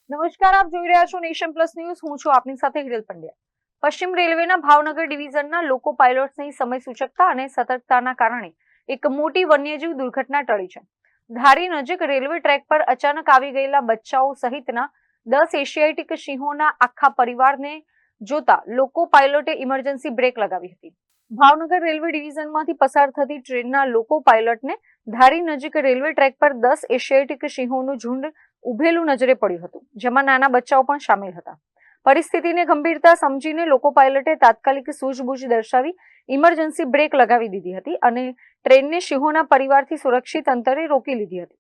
નમસ્કાર, આપ જોઈ રહ્યા છો નેશન પ્લસ ન્યૂઝ. હું છું આપની સાથે હિરલ પંડ્યા. પશ્ચિમ રેલવેના ભાવનગર ડિવિઝનના લોકો પાયલોટ્સની સમય સૂચકતા અને સતર્કતાના કારણે એક મોટી વન્યજીવ દુર્ઘટના ટળી છે. ધારી નજીક રેલવે ટ્રેક પર અચાનક આવી ગયેલા બચ્ચાઓ સહિતના 10 એશિયાટિક સિંહોના આખા પરિવારને જોતા લોકો પાયલોટે ઇમરજન્સી બ્રેક લગાવી હતી. ભાવનગર રેલવે ડિવિઝનમાંથી પસાર થતી ટ્રેનના લોકો પાયલોટને ધારી નજીક રેલવે ટ્રેક પર 10 એશિયાટિક સિંહોનું ઝુંડ ઉભેલું નજરે પડ્યું હતું, જેમાં નાના બચ્ચાઓ પણ સામેલ હતા. પરિસ્થિતિને ગંભીરતા સમજીને લોકો પાયલટે તાત્કાલિક સૂઝબૂઝ દર્શાવી ઇમરજન્સી બ્રેક લગાવી દીધી હતી અને ટ્રેનને સિંહોના પરિવારથી સુરક્ષિત અંતરે રોકી લીધી હતી.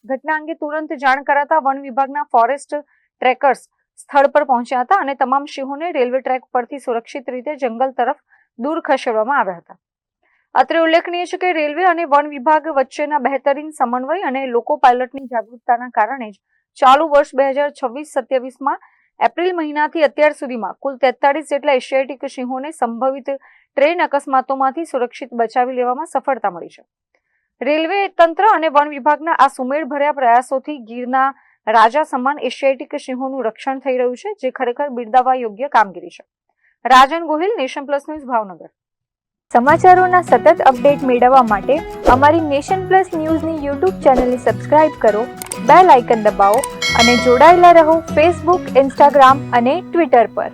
ઘટના અંગે તુરંત જાણ કરાતા વન વિભાગના ફોરેસ્ટ ટ્રેકર્સ સ્થળ પર પહોંચ્યા હતા અને તમામ સિંહોને રેલવે ટ્રેક પરથી સુરક્ષિત રીતે જંગલ તરફ દૂર ખસેડવામાં આવ્યા હતા. અત્રે ઉલ્લેખનીય છે કે રેલવે અને વન વિભાગ વચ્ચેના બહેતરીન સમન્વય અને લોકો પાયલટની જાગૃતતાના કારણે જ ચાલુ વર્ષ 2026-27માં એપ્રિલ મહિનાથી અત્યાર સુધીમાં કુલ 43 જેટલા એશિયાટિક સિંહોને સંભવિત ટ્રેન અકસ્માતોમાંથી સુરક્ષિત બચાવી લેવામાં સફળતા મળી છે. રેલવે તંત્ર અને વન વિભાગના આ સુમેળભર્યા પ્રયાસોથી ગીરના રાજા સમાન એશિયાટિક સિંહોનું રક્ષણ થઈ રહ્યું છે, જે ખરેખર બિરદાવવા યોગ્ય કામગીરી છે. Rajan Gohil, Nation Plus News, Bhavnagar. સમાચારોના સતત અપડેટ મેળવવા માટે અમારી નેશન પ્લસ ન્યૂઝની યુટ્યુબ ચેનલને સબસ્ક્રાઇબ કરો, બેલ આઇકન દબાવો અને જોડાયેલા રહો ફેસબુક, ઇન્સ્ટાગ્રામ અને ટ્વિટર પર.